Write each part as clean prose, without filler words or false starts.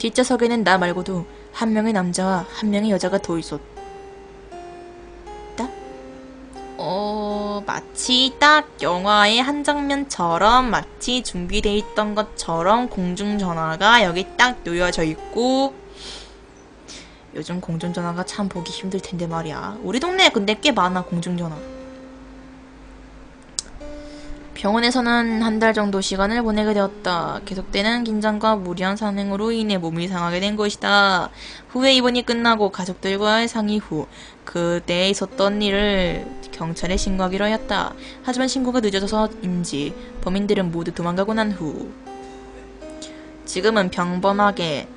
뒷좌석에는 나 말고도 한 명의 남자와 한 명의 여자가 더 있었다. 마치 딱 영화의 한 장면처럼 마치 준비되어 있던 것처럼 공중전화가 여기 딱 놓여져 있고, 요즘 공중전화가 참 보기 힘들 텐데 말이야. 우리 동네에 근데 꽤 많아, 공중전화. 병원에서는 한 달 정도 시간을 보내게 되었다. 계속되는 긴장과 무리한 산행으로 인해 몸이 상하게 된 것이다. 후에 입원이 끝나고 가족들과의 상의 후 그때 있었던 일을 경찰에 신고하기로 하였다. 하지만 신고가 늦어져서인지 범인들은 모두 도망가고 난 후 지금은 평범하게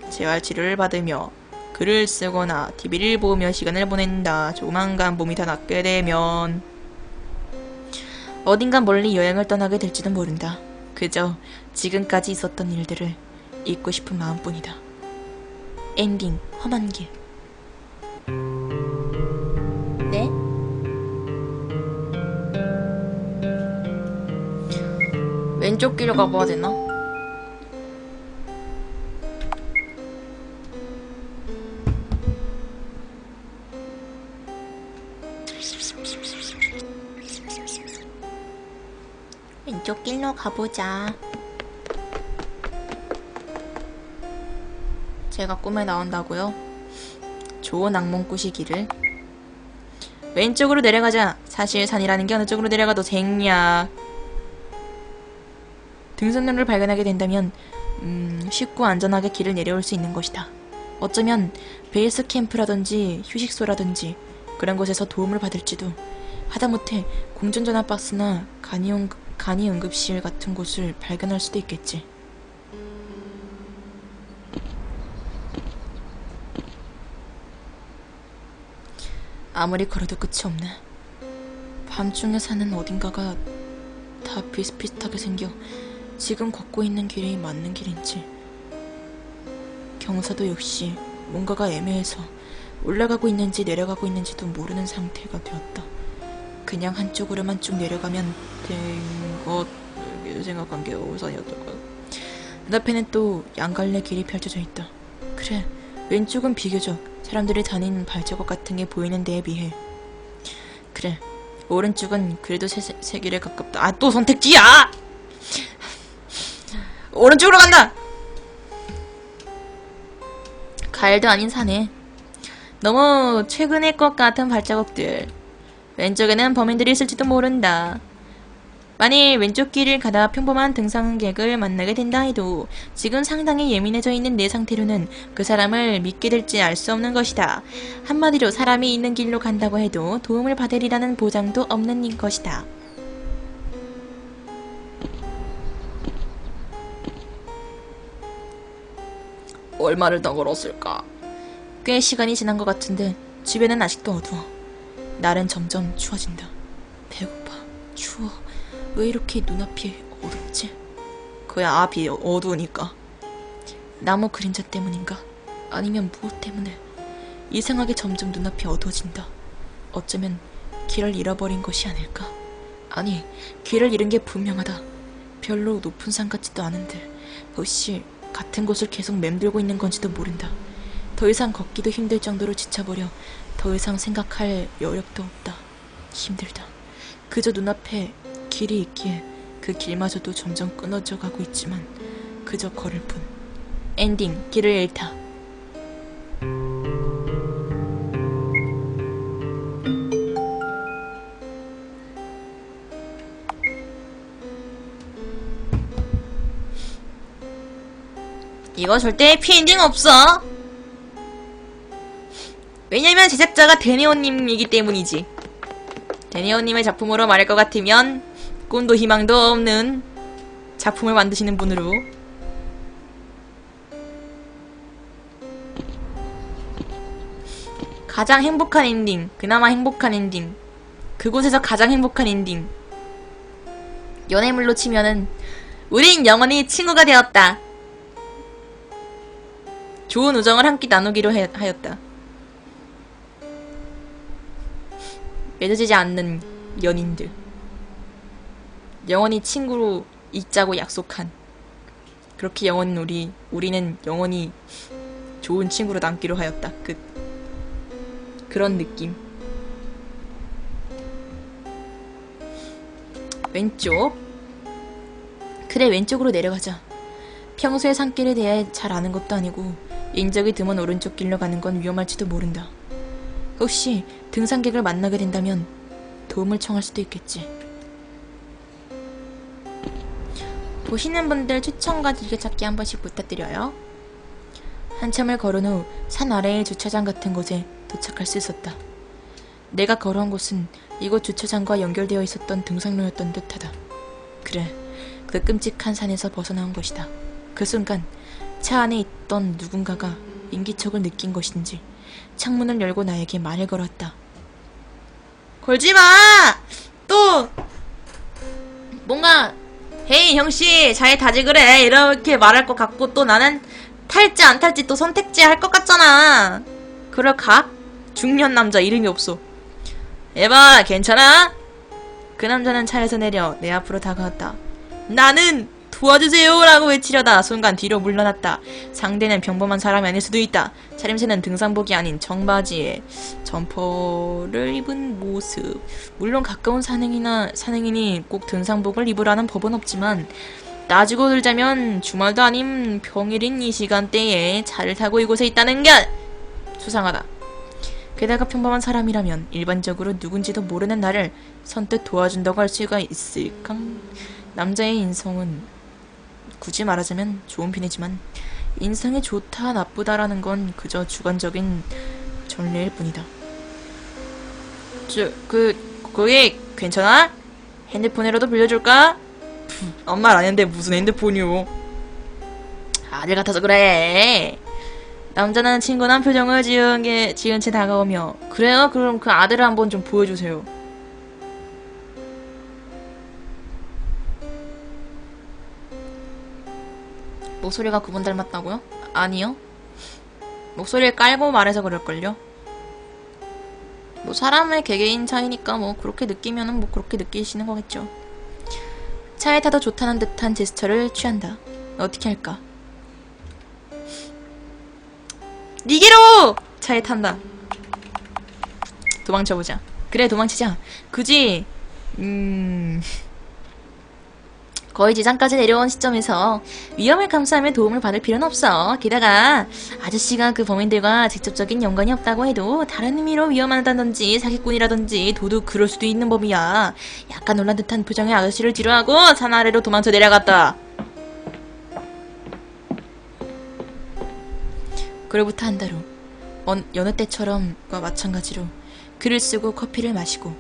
재활치료를 받으며 글을 쓰거나 TV를 보며 시간을 보낸다. 조만간 몸이 다 낫게 되면 어딘가 멀리 여행을 떠나게 될지도 모른다. 그저 지금까지 있었던 일들을 잊고 싶은 마음뿐이다. 엔딩 험한 길. 네? 왼쪽 길로 가봐야 되나? 왼쪽 길로 가보자. 제가 꿈에 나온다고요? 좋은 악몽 꾸시기를. 왼쪽으로 내려가자. 사실 산이라는 게 어느 쪽으로 내려가도 생략. 등산로를 발견하게 된다면 쉽고 안전하게 길을 내려올 수 있는 것이다. 어쩌면 베이스 캠프라든지 휴식소라든지 그런 곳에서 도움을 받을지도, 하다못해 공중전화 박스나 간이 응급실 같은 곳을 발견할 수도 있겠지. 아무리 걸어도 끝이 없네. 밤중에 사는 어딘가가 다 비슷비슷하게 생겨 지금 걷고 있는 길이 맞는 길인지, 경사도 역시 뭔가가 애매해서 올라가고 있는지 내려가고 있는지도 모르는 상태가 되었다. 그냥 한쪽으로만 쭉 내려가면 된 것, 생각한 게 우선이었던 것. 눈앞에는 또 양갈래 길이 펼쳐져 있다. 그래, 왼쪽은 비교적 사람들이 다니는 발자국 같은 게 보이는 데에 비해, 그래, 오른쪽은 그래도 새 길에 가깝다. 아, 또 선택지야! 오른쪽으로 간다! 가을도 아닌 산에 너무 최근의 것 같은 발자국들. 왼쪽에는 범인들이 있을지도 모른다. 만일 왼쪽 길을 가다 평범한 등산객을 만나게 된다 해도 지금 상당히 예민해져 있는 내 상태로는 그 사람을 믿게 될지 알 수 없는 것이다. 한마디로 사람이 있는 길로 간다고 해도 도움을 받으리라는 보장도 없는 것이다. 얼마를 더 걸었을까? 꽤 시간이 지난 것 같은데 주변은 아직도 어두워. 날은 점점 추워진다. 배고파. 추워. 왜 이렇게 눈앞이 어둡지? 그야 앞이 어두우니까. 나무 그림자 때문인가? 아니면 무엇 때문에? 이상하게 점점 눈앞이 어두워진다. 어쩌면 길을 잃어버린 것이 아닐까? 아니, 길을 잃은 게 분명하다. 별로 높은 산 같지도 않은데 혹시 같은 곳을 계속 맴돌고 있는 건지도 모른다. 더 이상 걷기도 힘들 정도로 지쳐버려 더 이상 생각할 여력도 없다. 힘들다. 그저 눈앞에 길이 있기에 그 길마저도 점점 끊어져 가고 있지만 그저 걸을 뿐. 엔딩, 길을 잃다. 이거 절대 해피엔딩 없어. 왜냐면 제작자가 데네오님이기 때문이지. 데네오님의 작품으로 말할 것 같으면 꿈도 희망도 없는 작품을 만드시는 분으로. 가장 행복한 엔딩, 그나마 행복한 엔딩, 그곳에서 가장 행복한 엔딩. 연애물로 치면은 우린 영원히 친구가 되었다. 좋은 우정을 함께 나누기로 하였다. 맺어지지 않는 연인들, 영원히 친구로 있자고 약속한 그렇게 영원히 우리는 영원히 좋은 친구로 남기로 하였다. 그런 느낌. 왼쪽. 그래, 왼쪽으로 내려가자. 평소에 산길에 대해 잘 아는 것도 아니고 인적이 드문 오른쪽 길로 가는 건 위험할지도 모른다. 혹시 등산객을 만나게 된다면 도움을 청할 수도 있겠지. 보시는 분들 추천과 즐겨찾기 한 번씩 부탁드려요. 한참을 걸은 후 산 아래의 주차장 같은 곳에 도착할 수 있었다. 내가 걸어온 곳은 이곳 주차장과 연결되어 있었던 등산로였던 듯하다. 그래, 그 끔찍한 산에서 벗어나온 것이다. 그 순간 차 안에 있던 누군가가 인기척을 느낀 것인지 창문을 열고 나에게 말을 걸었다. 걸지마! 또 뭔가 헤이 형씨 잘 타지 그래 이렇게 말할 것 같고 또 나는 탈지 안 탈지 또 선택지 할 것 같잖아. 그럴까? 중년 남자 이름이 없어. 에바 괜찮아? 그 남자는 차에서 내려 내 앞으로 다가왔다. 나는 도와주세요 라고 외치려다 순간 뒤로 물러났다. 상대는 평범한 사람이 아닐 수도 있다. 차림새는 등산복이 아닌 청바지에 점퍼를 입은 모습. 물론 가까운 산행인이 꼭 등산복을 입으라는 법은 없지만 따지고 들자면 주말도 아닌 평일인 이 시간대에 차를 타고 이곳에 있다는 게 수상하다. 게다가 평범한 사람이라면 일반적으로 누군지도 모르는 나를 선뜻 도와준다고 할 수가 있을까? 남자의 인성은 굳이 말하자면 좋은 편이지만 인성이 좋다 나쁘다라는 건 그저 주관적인 전례일 뿐이다. 거기 괜찮아? 핸드폰이라도 빌려줄까? 아무 말 안 했는데 무슨 핸드폰이요? 아들 같아서 그래. 남자는 친근한 표정을 지은 채 다가오며 그래요? 그럼 그 아들을 한번 좀 보여주세요. 목소리가 그분 닮았다고요? 아니요. 목소리를 깔고 말해서 그럴걸요? 뭐 사람의 개개인 차이니까 뭐 그렇게 느끼면은 뭐 그렇게 느끼시는 거겠죠. 차에 타도 좋다는 듯한 제스처를 취한다. 어떻게 할까? 니게로! 차에 탄다. 도망쳐보자. 그래 도망치자. 굳이 거의 지상까지 내려온 시점에서 위험을 감수하며 도움을 받을 필요는 없어. 게다가 아저씨가 그 범인들과 직접적인 연관이 없다고 해도 다른 의미로 위험하다든지 사기꾼이라든지 도둑 그럴 수도 있는 법이야. 약간 놀란 듯한 표정의 아저씨를 뒤로하고 산 아래로 도망쳐 내려갔다. 그로부터 한 달 후 여느 때처럼과 마찬가지로 글을 쓰고 커피를 마시고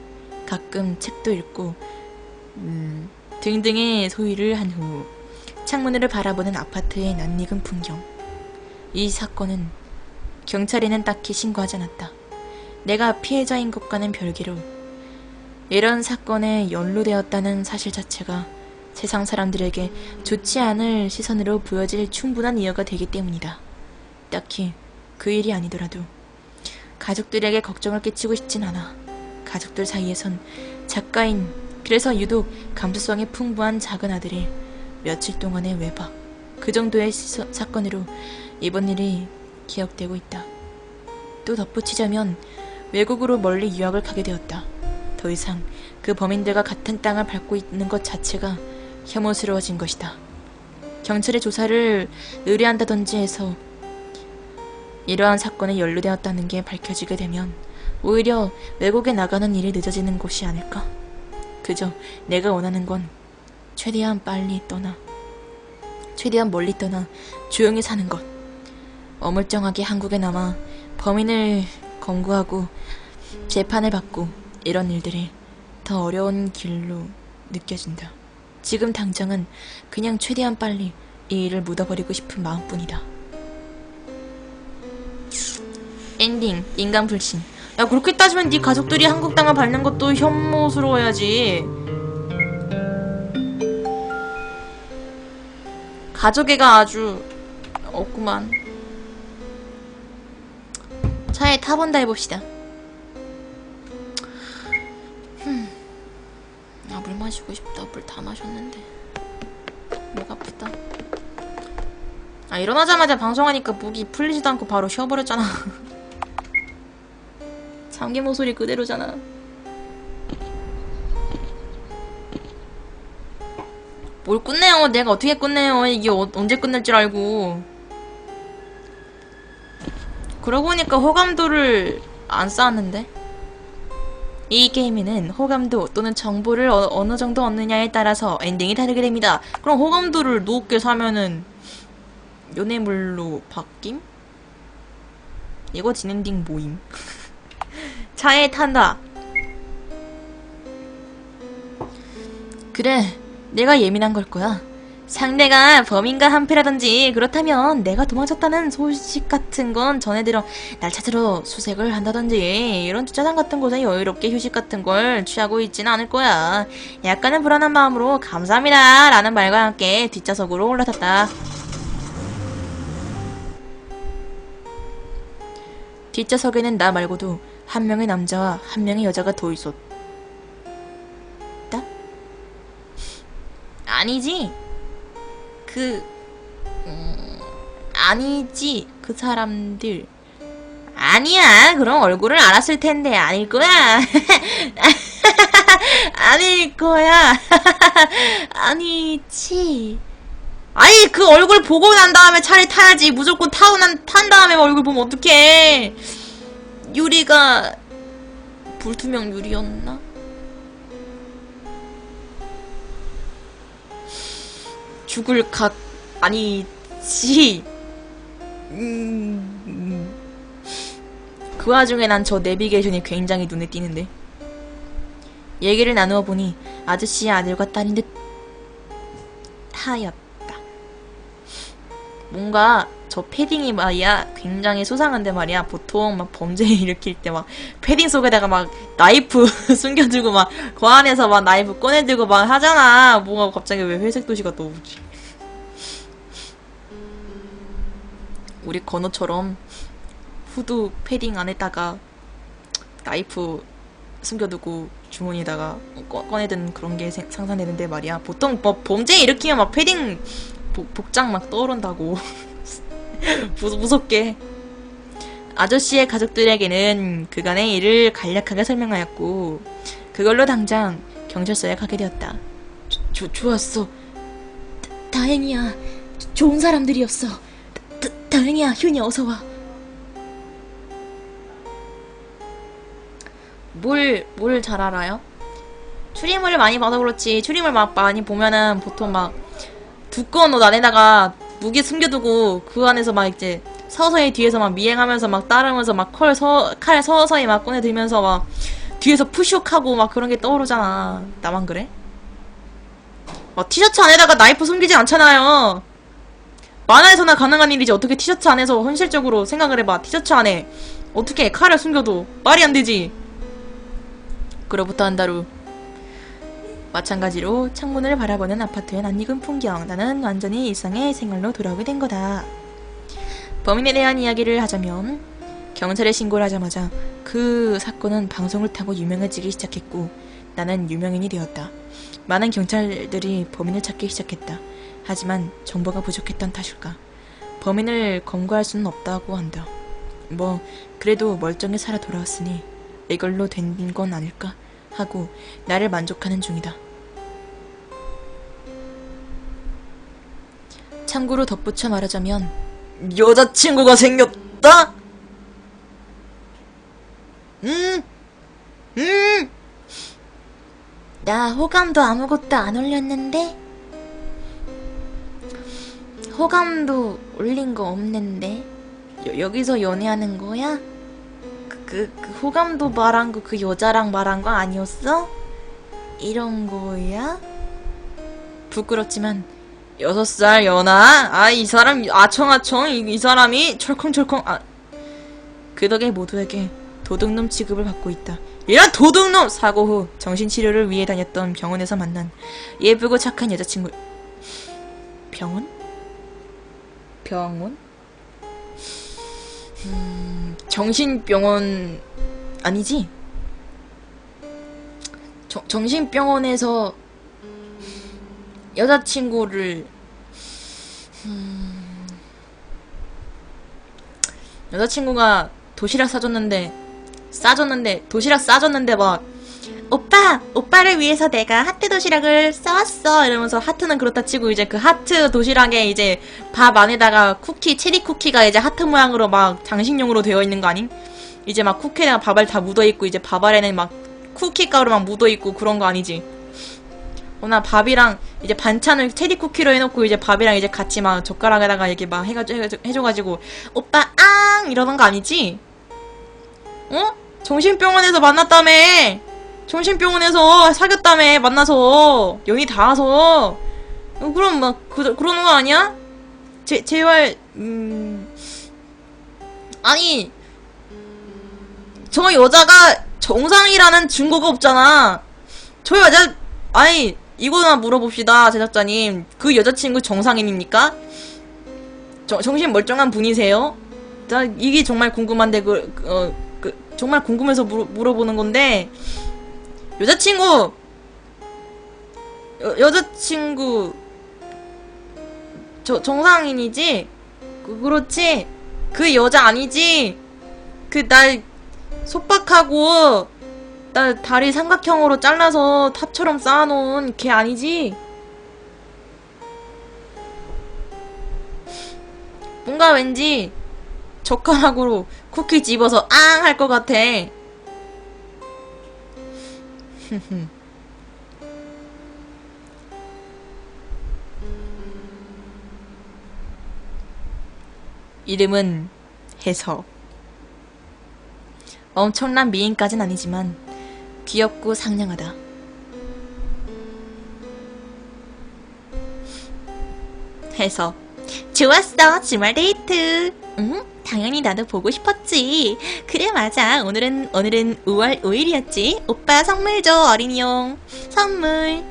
가끔 책도 읽고 등등의 소위를 한 후 창문으로 바라보는 아파트의 낯익은 풍경. 이 사건은 경찰에는 딱히 신고하지 않았다. 내가 피해자인 것과는 별개로 이런 사건에 연루되었다는 사실 자체가 세상 사람들에게 좋지 않을 시선으로 보여질 충분한 이유가 되기 때문이다. 딱히 그 일이 아니더라도 가족들에게 걱정을 끼치고 싶진 않아. 가족들 사이에선 작가인 그래서 유독 감수성이 풍부한 작은 아들이 며칠 동안의 외박 그 정도의 사건으로 이번 일이 기억되고 있다. 또 덧붙이자면 외국으로 멀리 유학을 가게 되었다. 더 이상 그 범인들과 같은 땅을 밟고 있는 것 자체가 혐오스러워진 것이다. 경찰의 조사를 의뢰한다든지 해서 이러한 사건에 연루되었다는 게 밝혀지게 되면 오히려 외국에 나가는 일이 늦어지는 것이 아닐까? 그저 내가 원하는 건 최대한 멀리 떠나 조용히 사는 것. 어물쩡하게 한국에 남아 범인을 검거하고 재판을 받고 이런 일들이 더 어려운 길로 느껴진다. 지금 당장은 그냥 최대한 빨리 이 일을 묻어버리고 싶은 마음뿐이다. 엔딩. 인간 불신. 야 그렇게 따지면 네 가족들이 한국 땅을 밟는 것도 혐오스러워야지. 가족애가 아주 없구만. 차에 타본다 해봅시다. 물 마시고 싶다. 물 다 마셨는데 목 아프다. 아, 일어나자마자 방송하니까 목이 풀리지도 않고 바로 쉬어버렸잖아. 참개 모소리 그대로잖아. 뭘 끝내요? 내가 어떻게 끝내요? 이게 언제 끝날 줄 알고. 그러고 보니까 호감도를 안 쌓았는데? 이 게임에는 호감도 또는 정보를 어느 정도 얻느냐에 따라서 엔딩이 다르게 됩니다. 그럼 호감도를 높게 사면은 연애물로 바뀜? 이거 진엔딩 모임. 차에 탄다. 그래, 내가 예민한 걸 거야. 상대가 범인과 한패라든지 그렇다면 내가 도망쳤다는 소식 같은 건 전해들어 날 찾으러 수색을 한다든지 이런 주차장 같은 곳에 여유롭게 휴식 같은 걸 취하고 있지는 않을 거야. 약간은 불안한 마음으로 감사합니다 라는 말과 함께 뒷좌석으로 올라탔다. 뒷좌석에는 나 말고도 한 명의 남자와 한 명의 여자가 더 있었다? 아니지. 아니지. 그 사람들. 아니야. 그럼 얼굴을 알았을 텐데. 아닐 거야. 아닐 거야. 아니지. 아니, 그 얼굴 보고 난 다음에 차를 타야지. 무조건 탄 다음에 얼굴 보면 어떡해. 유리가 불투명 유리였나? 죽을 각 아니지. 그 와중에 난 저 내비게이션이 굉장히 눈에 띄는데. 얘기를 나누어 보니 아저씨의 아들과 딸인 듯 하였다. 뭔가 저 패딩이 말이야 굉장히 수상한데 말이야. 보통 막 범죄 일으킬 때 막 패딩 속에다가 막 나이프 숨겨두고 막 그 안에서 막 나이프 꺼내들고 막 하잖아. 뭐가 갑자기 왜 회색 도시가 떠오르지? 우리 건우처럼 후드 패딩 안에다가 나이프 숨겨두고 주머니에다가 꺼내든 그런 게 상상되는데 말이야. 보통 뭐 범죄 일으키면 막 패딩 복장 막 떠오른다고. 무섭게. 아저씨의 가족들에게는 그간의 일을 간략하게 설명하였고 그걸로 당장 경찰서에 가게 되었다. 좋았어. 다행이야. 좋은 사람들이었어. 다행이야. 휴니 어서와. 뭘 잘 알아요? 추리물을 많이 봐서 그렇지. 추리물 막 많이 보면은 보통 막 두꺼운 옷 안에다가 무기 숨겨두고 그 안에서 막 이제 서서히 뒤에서 막 미행하면서 막 따르면서 막 칼 서서히 막 꺼내들면서 막 뒤에서 푸슉하고 막 그런 게 떠오르잖아. 나만 그래? 티셔츠 안에다가 나이프 숨기지 않잖아요. 만화에서나 가능한 일이지. 어떻게 티셔츠 안에서 현실적으로 생각을 해봐. 티셔츠 안에 어떻게 칼을 숨겨도 말이 안 되지. 그로부터 한 달 후 마찬가지로 창문을 바라보는 아파트의 낯익은 풍경. 나는 완전히 일상의 생활로 돌아오게 된 거다. 범인에 대한 이야기를 하자면 경찰에 신고를 하자마자 그 사건은 방송을 타고 유명해지기 시작했고 나는 유명인이 되었다. 많은 경찰들이 범인을 찾기 시작했다. 하지만 정보가 부족했던 탓일까? 범인을 검거할 수는 없다고 한다. 뭐 그래도 멀쩡히 살아 돌아왔으니 이걸로 된 건 아닐까? 하고 나를 만족하는 중이다. 참고로 덧붙여 말하자면 여자친구가 생겼다? 나 호감도 아무것도 안 올렸는데? 호감도 올린 거 없는데? 여기서 연애하는 거야? 그 호감도 말한 거 그 여자랑 말한 거 아니었어? 이런 거야? 부끄럽지만 6살 연하? 아, 이 사람 아청아청 이 사람이 철컹철컹 그 덕에 모두에게 도둑놈 취급을 받고 있다. 이런 도둑놈! 사고 후 정신치료를 위해 다녔던 병원에서 만난 예쁘고 착한 여자친구. 병원? 정신병원 아니지? 정신병원에서 여자친구를 여자친구가 도시락 도시락 싸줬는데 막 오빠를 위해서 내가 하트 도시락을 싸왔어 이러면서 하트는 그렇다 치고 이제 그 하트 도시락에 이제 밥 안에다가 체리 쿠키가 이제 하트 모양으로 막 장식용으로 되어 있는 거 아님? 이제 막 쿠키에다가 밥알 다 묻어있고 이제 밥 아래는 막 쿠키 가루 막 묻어있고 그런 거 아니지? 나 밥이랑 이제 반찬을 체리 쿠키로 해놓고 이제 밥이랑 이제 같이 막 젓가락에다가 이렇게 막 해줘가지고 오빠 앙 이러는 거 아니지? 어? 정신병원에서 만났다며! 정신병원에서 사귀었다며 만나서 연이 닿아서 그럼 막 그러는 거 아니야? 제발 아니 저 여자가 정상이라는 증거가 없잖아. 저 여자 아니 이거나 물어봅시다 제작자님. 그 여자친구 정상인입니까? 정신 멀쩡한 분이세요? 나 이게 정말 궁금한데 정말 궁금해서 물어보는 건데 여자친구 정상인이지? 그렇지? 그 여자 아니지? 날 속박하고 날 다리 삼각형으로 잘라서 탑처럼 쌓아놓은 걔 아니지? 뭔가 왠지 젓가락으로 쿠키 집어서 앙 할 것 같아. 이름은 해서. 엄청난 미인까진 아니지만 귀엽고 상냥하다. 해서. 좋았어, 주말 데이트. 응? 당연히 나도 보고 싶었지. 그래 맞아. 오늘은 5월 5일이었지. 오빠 선물 줘, 어린이용. 선물.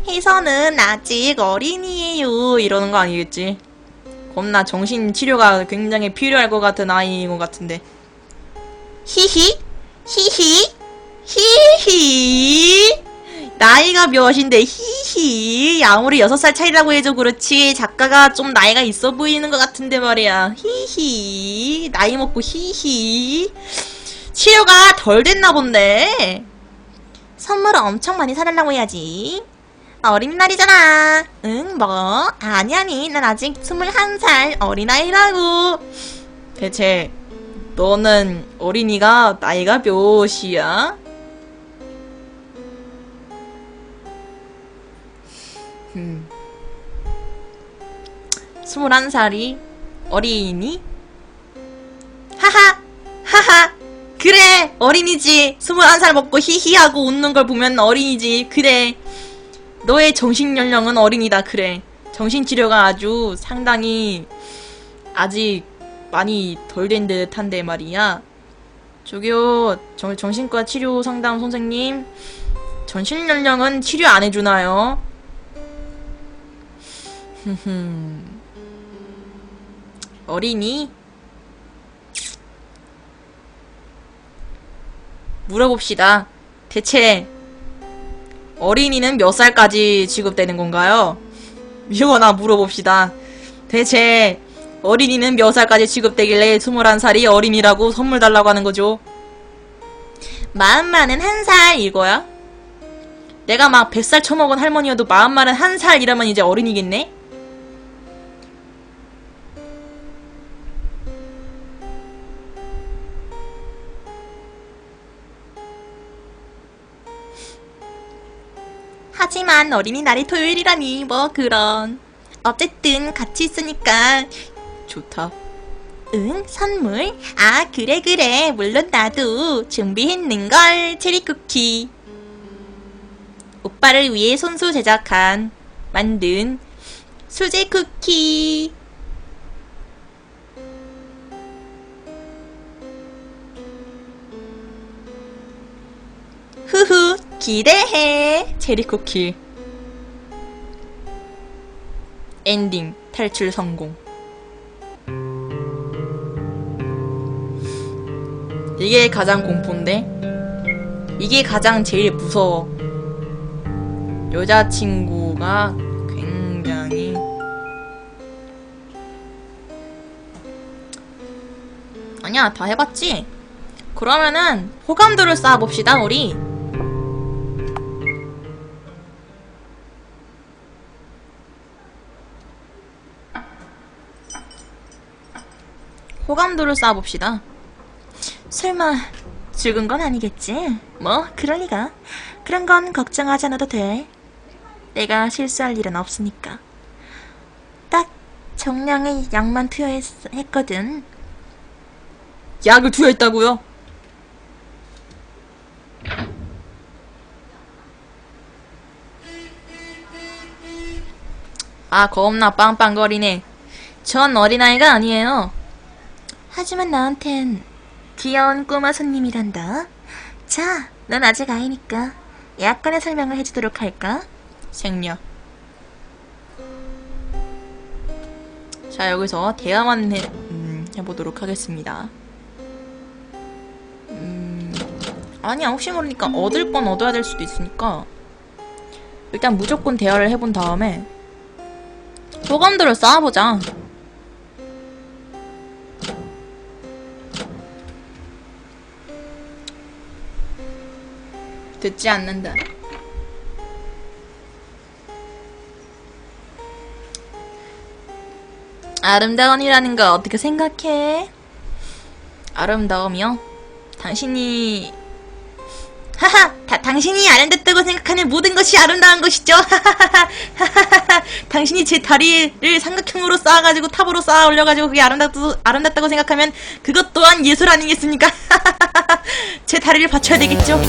해서는 아직 어린이에요. 이러는 거 아니겠지? 겁나 정신치료가 굉장히 필요할 것 같은 아이인 것 같은데. 히히? 히히? 히히? 나이가 몇인데 히히. 아무리 6살 차이라고 해도 그렇지 작가가 좀 나이가 있어 보이는 것 같은데 말이야. 히히. 나이 먹고 히히. 치료가 덜 됐나 본데. 선물을 엄청 많이 사달라고 해야지. 어린이날이잖아. 응, 뭐? 아니 난 아직 21살 어린아이라고. 대체 너는 어린이가 나이가 몇이야? 21살이 어린이? 하하! 하하! 그래! 어린이지! 21살 먹고 히히하고 웃는 걸 보면 어린이지. 그래. 너의 정신연령은 어린이다. 그래. 정신치료가 아주 상당히 아직 많이 덜 된 듯한데 말이야. 저기요, 정신과 치료 상담 선생님. 정신연령은 치료 안 해주나요? 어린이? 물어봅시다. 대체 어린이는 몇 살까지 취급되는 건가요? 이거나 물어봅시다. 대체 어린이는 몇 살까지 취급되길래 21살이 어린이라고 선물 달라고 하는 거죠? 마음만은 1살 이거야? 내가 막 100살 처먹은 할머니여도 마음만은 1살 이러면 이제 어린이겠네? 하지만 어린이날이 토요일이라니 뭐 그런. 어쨌든 같이 있으니까 좋다. 응? 선물? 아 그래 물론 나도 준비했는걸. 체리쿠키. 오빠를 위해 손수 만든 수제 쿠키. 후후 기대해. 체리쿠키. 엔딩 탈출 성공. 이게 가장 공포인데? 이게 가장 제일 무서워. 여자친구가 굉장히 아니야, 다 해봤지? 그러면은 호감도를 쌓아봅시다, 우리. 호감도를 쌓아봅시다. 설마 죽은 건 아니겠지? 뭐 그럴 리가. 그런 건 걱정하지 않아도 돼. 내가 실수할 일은 없으니까. 딱 정량의 약만 투여했거든. 약을 투여했다고요? 아, 겁나 빵빵거리네. 전 어린아이가 아니에요. 하지만 나한텐 귀여운 꼬마 손님이란다. 자, 넌 아직 아이니까 약간의 설명을 해주도록 할까? 생략. 자, 여기서 대화만 해보도록 하겠습니다. 아니야, 혹시 모르니까 얻을 건 얻어야 될 수도 있으니까 일단 무조건 대화를 해본 다음에 호감도를 쌓아보자. 듣지 않는다. 아름다움이라는 거 어떻게 생각해? 아름다움이요? 당신이 하하! 당신이 아름답다고 생각하는 모든 것이 아름다운 것이죠. 당신이 제 다리를 삼각형으로 쌓아가지고 탑으로 쌓아 올려가지고 그게 아름답다고 생각하면 그것 또한 예술 아니겠습니까? 제 다리를 받쳐야 되겠죠?